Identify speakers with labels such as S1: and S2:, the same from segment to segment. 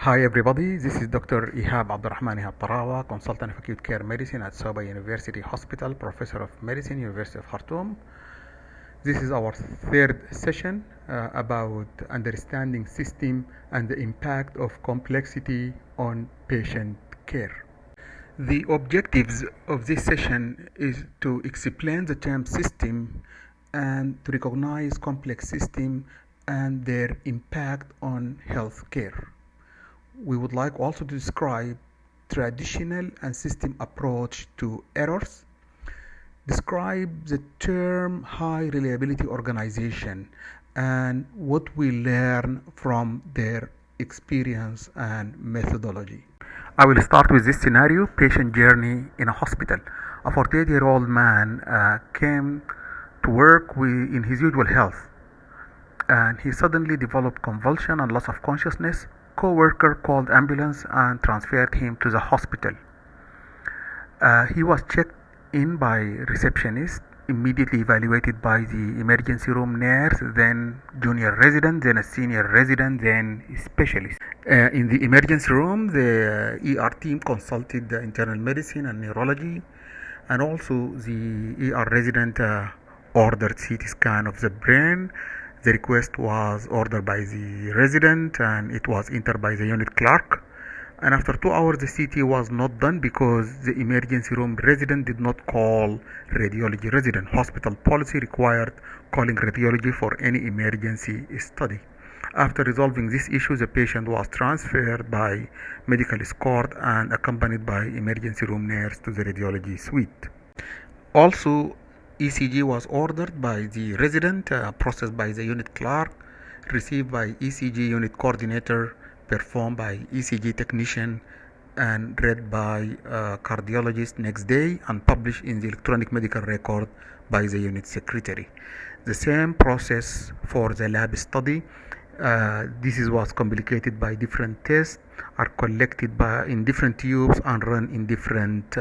S1: Hi everybody, this is Dr. Ihab Abdurrahman Ihab Tarawa, consultant of acute care medicine at Soba University Hospital, professor of medicine, University of Khartoum. This is our third session about understanding system and the impact of complexity on patient care. The objectives of this session is to explain the term system and to recognize complex system and their impact on healthcare. We would like also to describe traditional and system approach to errors, describe the term high reliability organization and what we learn from their experience and methodology. I will start with this scenario: patient journey in a hospital. A 48-year-old man came to work in his usual health, and he suddenly developed convulsion and loss of consciousness. Co-worker called ambulance and transferred him to the hospital. He was checked in by receptionist, immediately evaluated by the emergency room nurse, then junior resident, then a senior resident, then specialist. In the emergency room, the ER team consulted the internal medicine and neurology, and also the ER resident ordered CT scan of the brain. The request was ordered by the resident and it was entered by the unit clerk. And after 2 hours, the CT was not done because the emergency room resident did not call radiology resident. Hospital policy required calling radiology for any emergency study. After resolving this issue, the patient was transferred by medical escort and accompanied by emergency room nurse to the radiology suite. Also, ECG was ordered by the resident, processed by the unit clerk, received by ECG unit coordinator, performed by ECG technician, and read by cardiologist next day and published in the electronic medical record by the unit secretary. The same process for the lab study. This was complicated by different tests, are collected in different tubes and run in different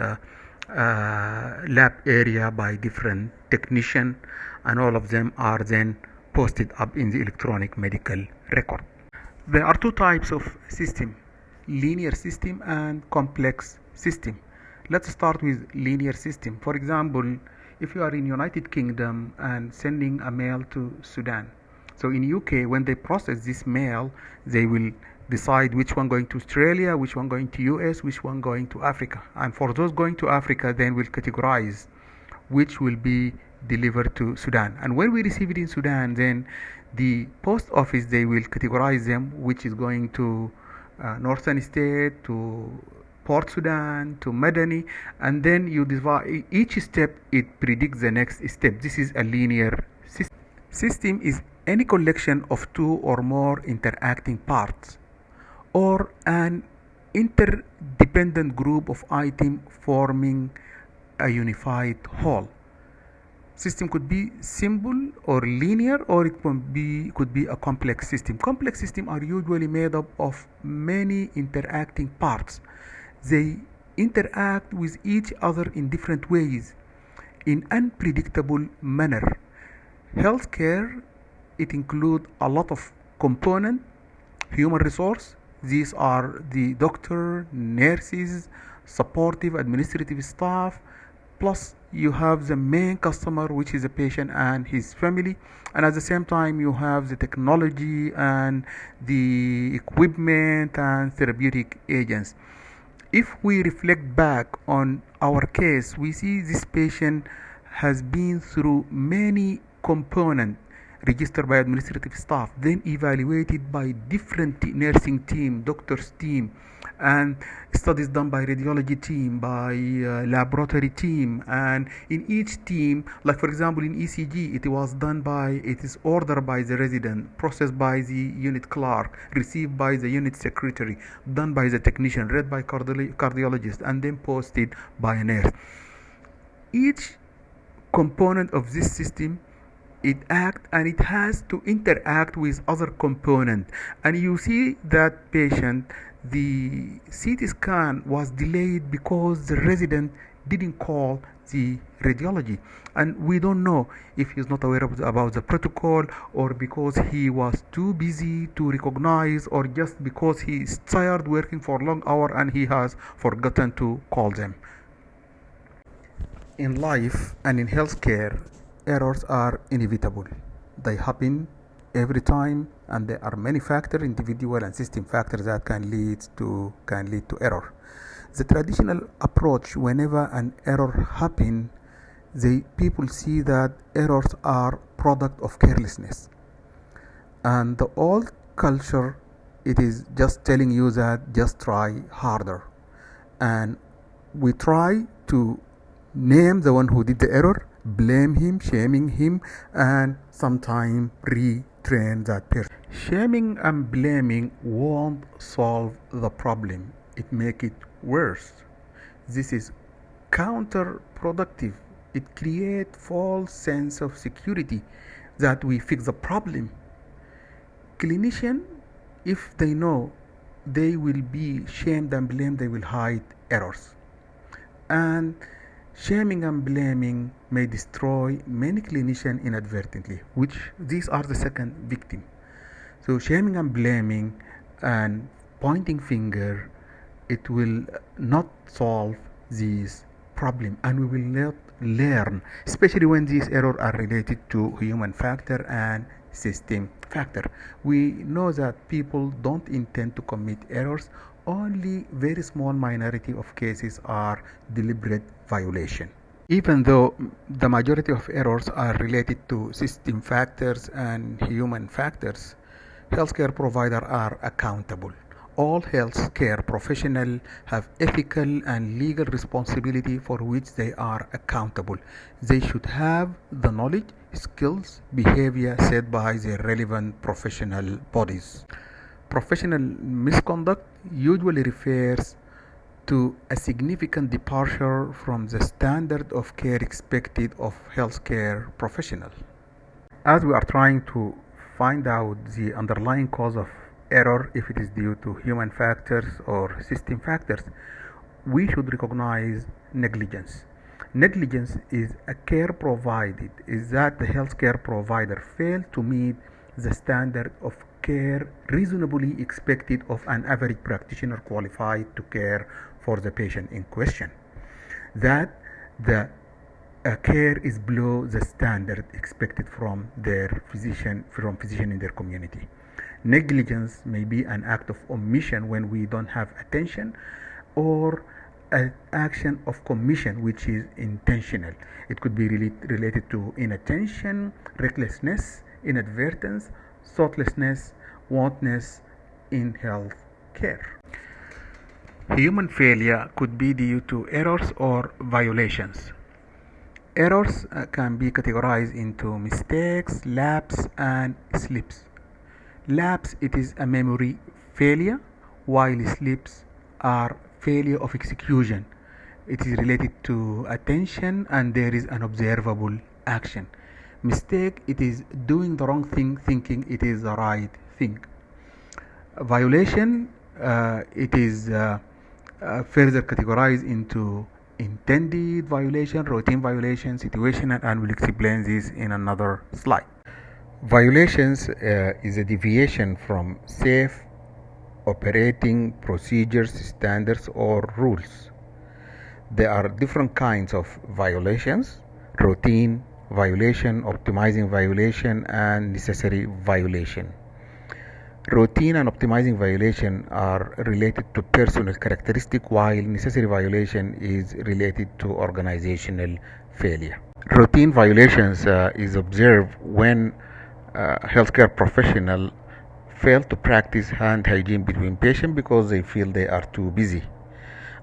S1: lab area by different technician, and all of them are then posted up in the electronic medical record. There are two types of system: linear system and complex system. Let's start with linear system. For example, if you are in United Kingdom and sending a mail to Sudan, so in UK, when they process this mail, they will decide which one going to Australia, which one going to US, which one going to Africa. And for those going to Africa, then we'll categorize which will be delivered to Sudan. And when we receive it in Sudan, then the post office, they will categorize them, which is going to Northern State, to Port Sudan, to Madani, and then you divide each step, it predicts the next step. This is a linear system. System is any collection of two or more interacting parts or an interdependent group of items forming a unified whole. System could be simple or linear, or it could be a complex system. Complex systems are usually made up of many interacting parts. They interact with each other in different ways, in unpredictable manner. Healthcare, it includes a lot of component, human resource. These are the doctor, nurses, supportive administrative staff, plus you have the main customer, which is the patient and his family, and at the same time you have the technology and the equipment and therapeutic agents. If we reflect back on our case, we see this patient has been through many components, registered by administrative staff, then evaluated by different nursing team, doctors team, and studies done by radiology team, by laboratory team. And in each team, like for example in ECG, it is ordered by the resident, processed by the unit clerk, received by the unit secretary, done by the technician, read by cardiologist, and then posted by a nurse. Each component of this system, it acts and it has to interact with other component. And you see that patient, the CT scan was delayed because the resident didn't call the radiology, and we don't know if he's not aware about the protocol, or because he was too busy to recognize, or just because he is tired working for long hour and he has forgotten to call them. In life and in healthcare, errors are inevitable. They happen every time, and there are many factors, individual and system factors, that can lead to error. The traditional approach, whenever an error happens, people see that errors are product of carelessness, and the old culture, it is just telling you that just try harder, and we try to name the one who did the error, blame him, shaming him, and sometimes retrain that person. Shaming and blaming won't solve the problem, it make it worse. This is counterproductive. It creates false sense of security that we fix the problem. Clinician, if they know they will be shamed and blamed, they will hide errors. And shaming and blaming may destroy many clinicians inadvertently, which these are the second victim. So shaming and blaming and pointing finger, it will not solve this problem, and we will not learn, especially when these errors are related to human factor and system factor. We know that people don't intend to commit errors. Only very small minority of cases are deliberate violation. Even though the majority of errors are related to system factors and human factors, healthcare providers are accountable. All healthcare professionals have ethical and legal responsibility for which they are accountable. They should have the knowledge, skills, behavior set by the relevant professional bodies. Professional misconduct usually refers to a significant departure from the standard of care expected of healthcare professionals. As we are trying to find out the underlying cause of error, if it is due to human factors or system factors, we should recognize negligence. Negligence is a care provided, is that the healthcare provider failed to meet the standard of care reasonably expected of an average practitioner qualified to care for the patient in question. That the care is below the standard expected from their physician in their community. Negligence may be an act of omission when we don't have attention, or an action of commission which is intentional. It could be related to inattention, recklessness, inadvertence, thoughtlessness, wantonness in health care. Human failure could be due to errors or violations. Errors can be categorized into mistakes, lapses, and slips. Lapse, it is a memory failure, while slips are failure of execution. It is related to attention and there is an observable action. Mistake, it is doing the wrong thing thinking it is the right thing. Violation, it is further categorized into intended violation, routine violation, situational, and we'll explain this in another slide. Violations is a deviation from safe operating procedures, standards, or rules. There are different kinds of violations: routine violation, optimizing violation, and necessary violation. Routine and optimizing violation are related to personal characteristic, while necessary violation is related to organizational failure. Routine violations is observed when healthcare professionals fail to practice hand hygiene between patients because they feel they are too busy.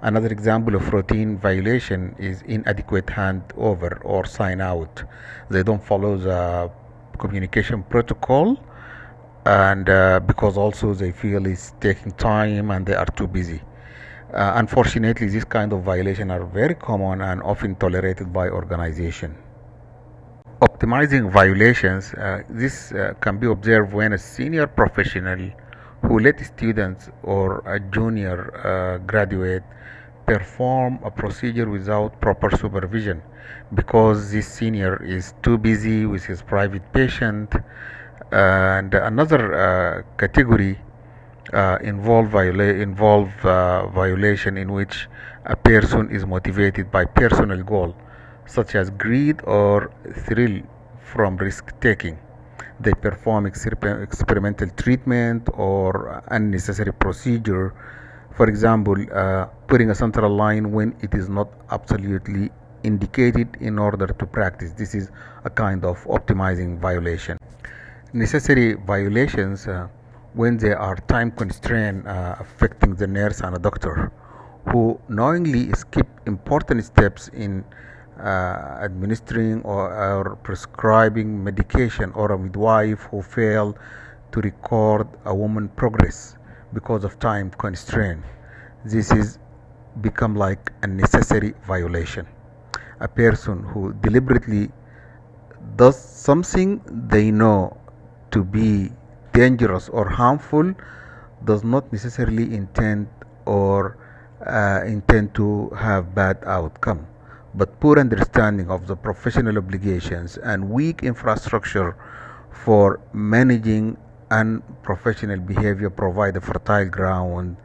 S1: Another example of routine violation is inadequate handover or sign out. They don't follow the communication protocol, and because also they feel it's taking time and they are too busy. Unfortunately, this kind of violation are very common and often tolerated by organization. Optimizing violations, this can be observed when a senior professional who let students or a junior graduate perform a procedure without proper supervision because this senior is too busy with his private patient. And another category violation in which a person is motivated by personal goal, such as greed or thrill from risk taking. They perform experimental treatment or unnecessary procedure. For example, putting a central line when it is not absolutely indicated in order to practice. This is a kind of optimizing violation. Necessary violations when they are time constrained, affecting the nurse and a doctor who knowingly skip important steps in administering or prescribing medication, or a midwife who fail to record a woman's progress because of time constraint. This is become like a necessary violation. A person who deliberately does something they know to be dangerous or harmful does not necessarily intend to have bad outcome, but poor understanding of the professional obligations and weak infrastructure for managing unprofessional behavior provide a fertile ground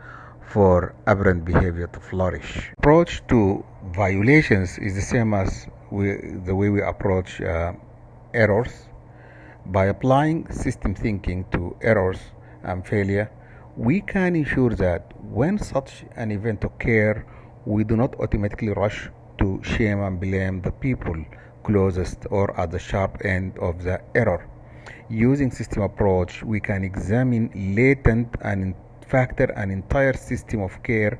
S1: for aberrant behavior to flourish. Approach to violations is the same as the way we approach errors. By applying system thinking to errors and failure, we can ensure that when such an event occurs, we do not automatically rush to shame and blame the people closest or at the sharp end of the error. Using system approach, we can examine latent and factor an entire system of care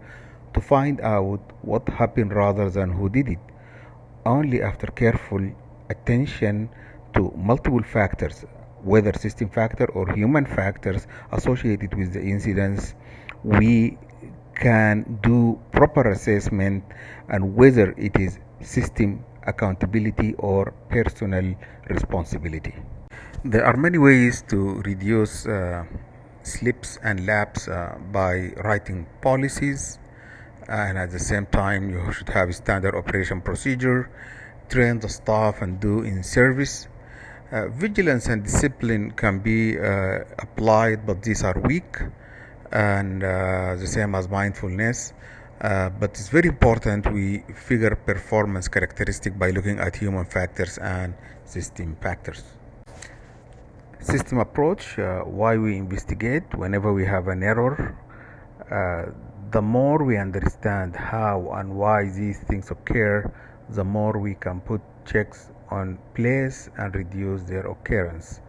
S1: to find out what happened rather than who did it. Only after careful attention to multiple factors, whether system factor or human factors associated with the incidents, we can do proper assessment and whether it is system accountability or personal responsibility. There are many ways to reduce slips and laps by writing policies, and at the same time you should have a standard operation procedure, train the staff and do in service. Vigilance and discipline can be applied, but these are weak, and the same as mindfulness. But it's very important we figure performance characteristic by looking at human factors and system factors. System approach, why we investigate whenever we have an error. The more we understand how and why these things occur, the more we can put checks on place and reduce their occurrence.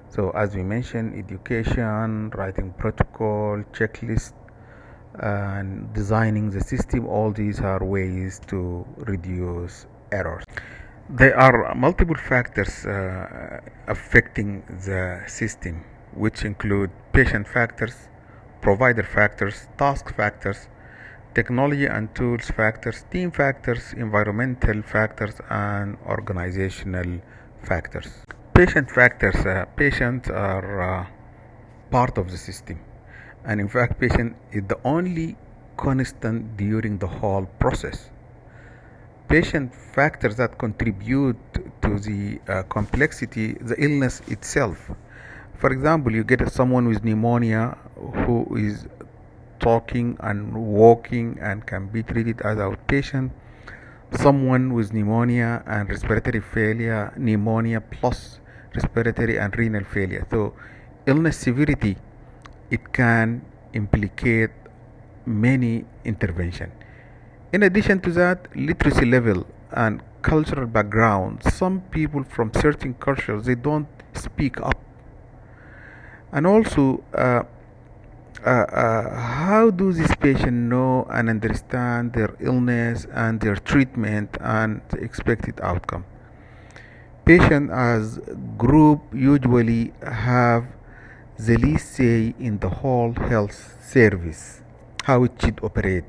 S1: So as we mentioned, education, writing protocol, checklist, and designing the system, all these are ways to reduce errors. There are multiple factors affecting the system, which include patient factors, provider factors, task factors, technology and tools factors, team factors, environmental factors, and organizational factors. Patient factors, patients are part of the system, and in fact patient is the only constant during the whole process. Patient factors that contribute to the complexity, the illness itself. For example, you get someone with pneumonia who is talking and walking and can be treated as outpatient. Someone with pneumonia and respiratory failure, pneumonia plus respiratory and renal failure. So illness severity, it can implicate many interventions. In addition to that, literacy level and cultural background. Some people from certain cultures, they don't speak up. And also, how do these patients know and understand their illness and their treatment and the expected outcome? Patients as group usually have the least say in the whole health service, how it should operate.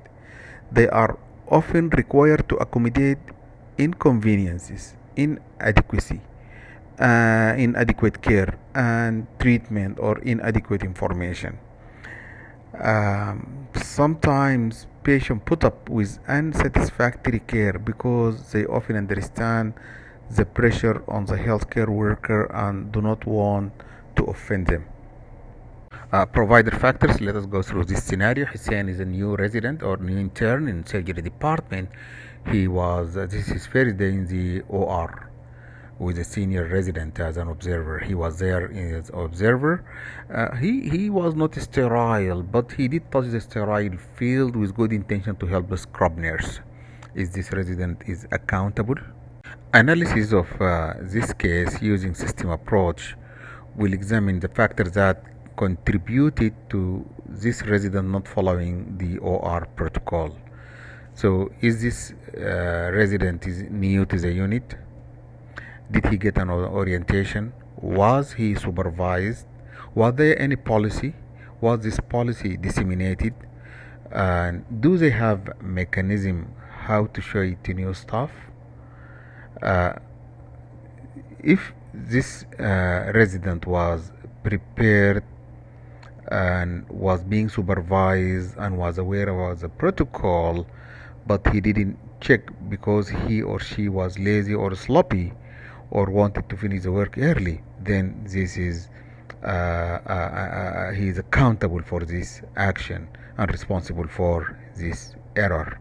S1: They are often required to accommodate inconveniences, inadequacy, inadequate care and treatment, or inadequate information. Sometimes patients put up with unsatisfactory care because they often understand the pressure on the healthcare worker and do not want to offend them. Provider factors. Let us go through this scenario. Hussein is a new resident or new intern in surgery department. This is his first day in the OR with a senior resident as an observer. He was there as observer. He was not sterile, but he did touch the sterile field with good intention to help the scrub nurse. Is this resident is accountable? Analysis of this case using system approach will examine the factors that contributed to this resident not following the OR protocol. So is this resident is new to the unit? Did he get an orientation? Was he supervised? Was there any policy? Was this policy disseminated? And do they have mechanism how to show it to new staff? If this resident was prepared and was being supervised and was aware of the protocol, but he didn't check because he or she was lazy or sloppy or wanted to finish the work early, then this is he is accountable for this action and responsible for this error.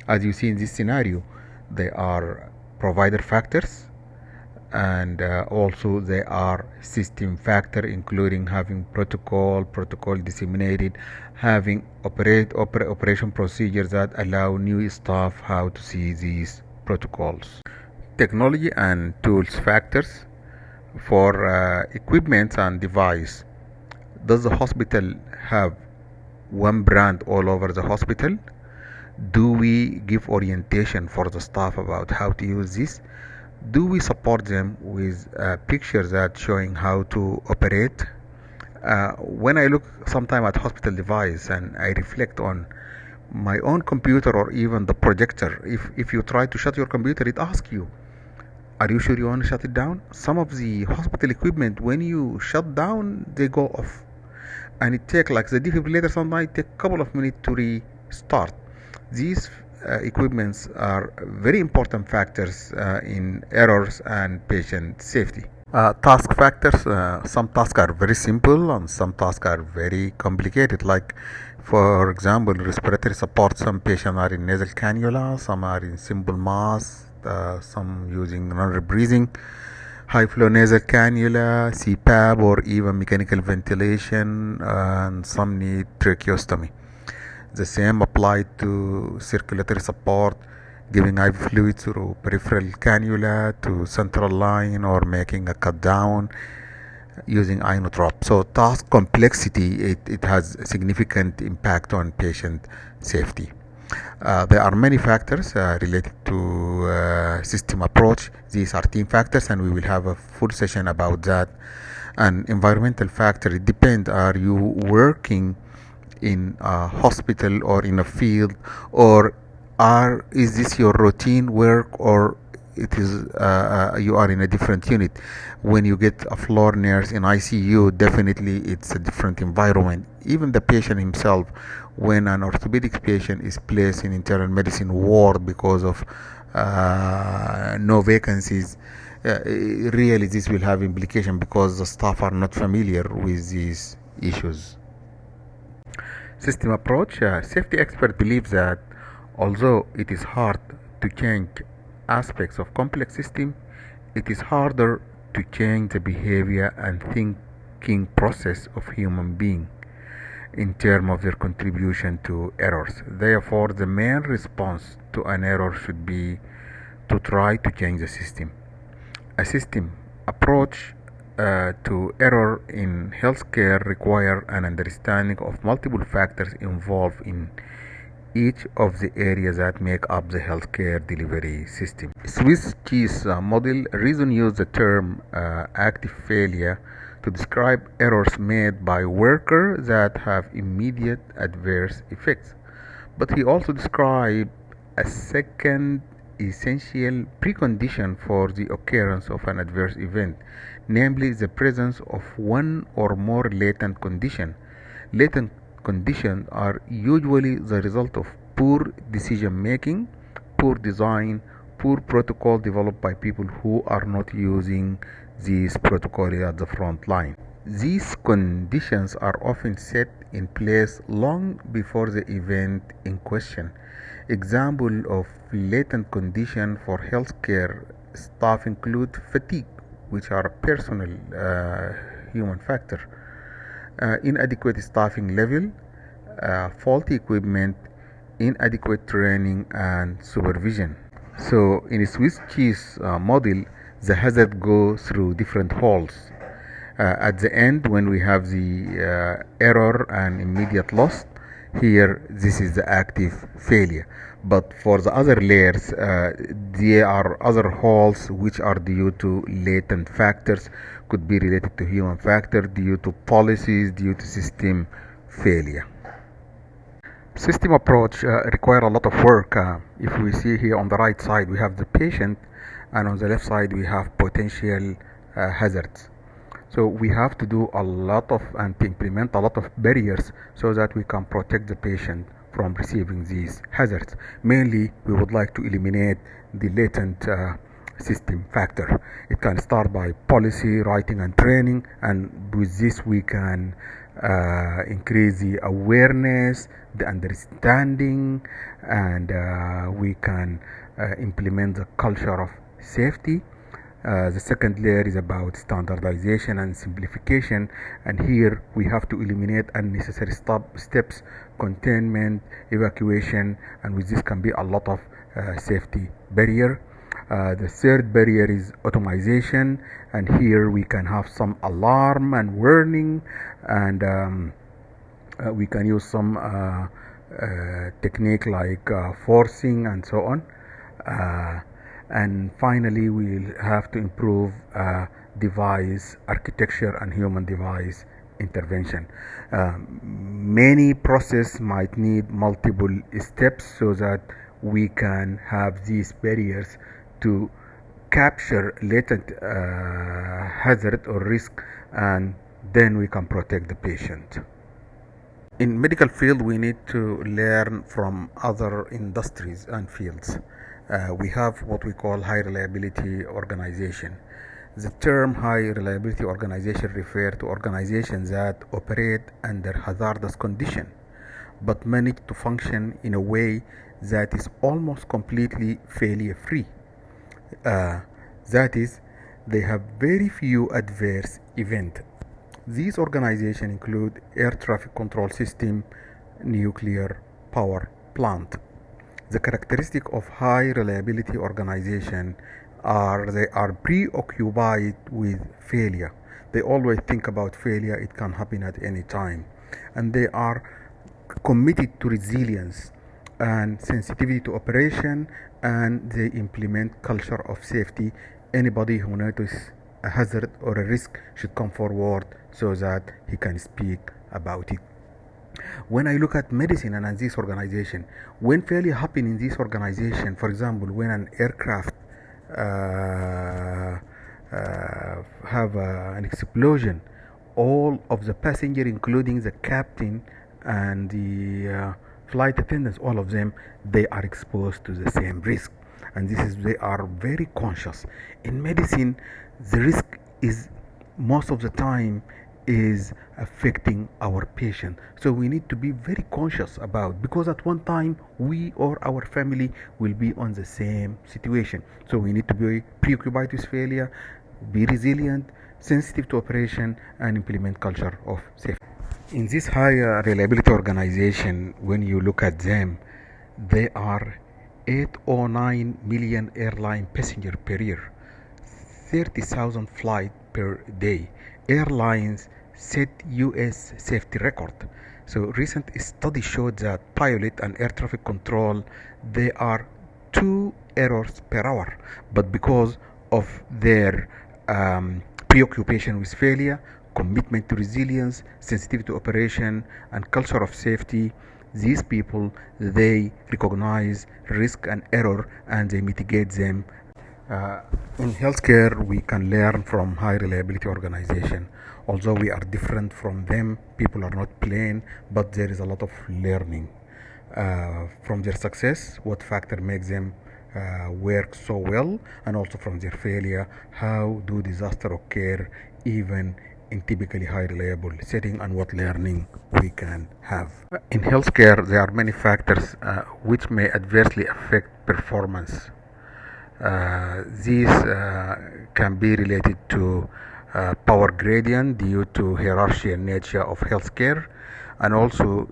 S1: As you see in this scenario, they are provider factors, and also they are system factor, including having protocol disseminated, having operation procedures that allow new staff how to see these protocols. Technology and tools factors. For equipment and device, does the hospital have one brand all over the hospital? Do we give orientation for the staff about how to use this? Do we support them with pictures that showing how to operate? When I look sometime at hospital device and I reflect on my own computer or even the projector, if you try to shut your computer, it asks you, are you sure you want to shut it down? Some of the hospital equipment, when you shut down, they go off, and it takes like the defibrillator sometimes take a couple of minutes to restart. These equipments are very important factors in errors and patient safety. Task factors. Some tasks are very simple and some tasks are very complicated. Like, for example, respiratory support. Some patients are in nasal cannula, some are in simple mask, some using non-breathing, high flow nasal cannula, CPAP, or even mechanical ventilation, and some need tracheostomy. The same applied to circulatory support, giving IV fluids through peripheral cannula to central line, or making a cut down using inotrop. So task complexity, it has a significant impact on patient safety. There are many factors related to system approach. These are team factors, and we will have a full session about that. And environmental factor, it depends. Are you working in a hospital or in a field, or is this your routine work, or it is you are in a different unit? When you get a floor nurse in ICU, definitely it's a different environment. Even the patient himself, when an orthopedic patient is placed in internal medicine ward because of no vacancies, really this will have implication because the staff are not familiar with these issues. System approach. Safety expert believes that although it is hard to change aspects of complex system, it is harder to change the behavior and thinking process of human being in terms of their contribution to errors. Therefore, the main response to an error should be to try to change the system. A system approach to error in healthcare require an understanding of multiple factors involved in each of the areas that make up the healthcare delivery system. Swiss cheese model reason used the term active failure to describe errors made by workers that have immediate adverse effects. But he also described a second essential precondition for the occurrence of an adverse event, namely the presence of one or more latent condition. Latent conditions are usually the result of poor decision making, poor design, poor protocol developed by people who are not using these protocols at the front line. These conditions are often set in place long before the event in question. Examples of latent conditions for healthcare staff include fatigue, which are personal human factor, inadequate staffing level, faulty equipment, inadequate training and supervision. So in a Swiss cheese model, the hazard goes through different halls. At the end, when we have the error and immediate loss, here this is the active failure. But for the other layers, there are other halls which are due to latent factors, could be related to human factor, due to policies, due to system failure. System approach require a lot of work. If we see here on the right side, we have the patient, and on the left side, we have potential hazards. So we have to do a lot of and to implement a lot of barriers so that we can protect the patient from receiving these hazards. Mainly, we would like to eliminate the latent system factor. It can start by policy, writing, and training, and with this we can increase the awareness, the understanding, and we can implement the culture of safety. The second layer is about standardization and simplification, and here we have to eliminate unnecessary steps, containment, evacuation, and with this can be a lot of safety barrier. The third barrier is automation, and here we can have some alarm and warning, and we can use some technique like forcing and so on. And finally, we'll have to improve device architecture and human device intervention. Many processes might need multiple steps so that we can have these barriers to capture latent hazard or risk, and then we can protect the patient. In medical field, we need to learn from other industries and fields. We have what we call high reliability organization. The term high reliability organization refers to organizations that operate under hazardous conditions but manage to function in a way that is almost completely failure free. That is, they have very few adverse events. These organizations include air traffic control system, nuclear power plant. The characteristic of high reliability organization are they are preoccupied with failure. They always think about failure, it can happen at any time. And they are committed to resilience and sensitivity to operation, and they implement culture of safety. Anybody who notices a hazard or a risk should come forward so that he can speak about it. When I look at medicine and this organization, when failure happen in this organization, for example, when an aircraft have an explosion, all of the passenger, including the captain and the flight attendants, all of them, they are exposed to the same risk, and this is they are very conscious. In medicine, the risk is most of the time is affecting our patient, so we need to be very conscious about, because at one time we or our family will be on the same situation. So we need to be preoccupied with failure, be resilient, sensitive to operation, and implement culture of safety. In this high reliability organization, when you look at them, they are 8 or 9 million airline passenger per year, 30,000 flights per day. Airlines set US safety record. So recent study showed that pilot and air traffic control, they are 2 errors per hour, but because of their preoccupation with failure, commitment to resilience, sensitivity to operation, and culture of safety, these people, they recognize risk and error and they mitigate them. Uh, in healthcare, we can learn from high reliability organization. Although we are different from them, people are not plain, but there is a lot of learning from their success. What factor makes them work so well, and also from their failure. How do disaster occur even in typically high reliable setting, and what learning we can have. In healthcare, there are many factors which may adversely affect performance. These can be related to power gradient due to hierarchical nature of healthcare, and also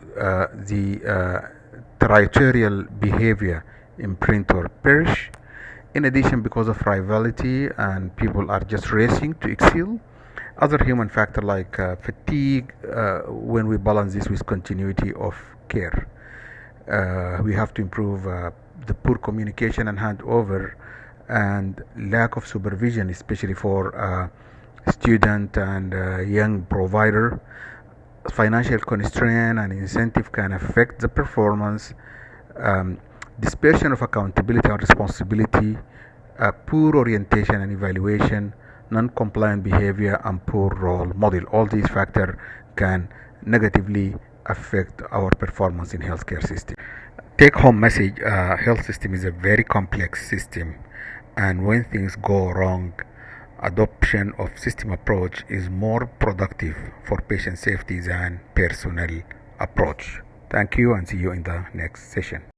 S1: the territorial behavior, imprint or perish. In addition, because of rivalry and people are just racing to excel, other human factor like fatigue, when we balance this with continuity of care. We have to improve the poor communication and handover and lack of supervision, especially for student and young provider. Financial constraint and incentive can affect the performance. Dispersion of accountability and responsibility, poor orientation and evaluation, non-compliant behavior, and poor role model. All these factors can negatively affect our performance in healthcare system. Take home message: health system is a very complex system, and when things go wrong, adoption of system approach is more productive for patient safety than personnel approach. Thank you, and see you in the next session.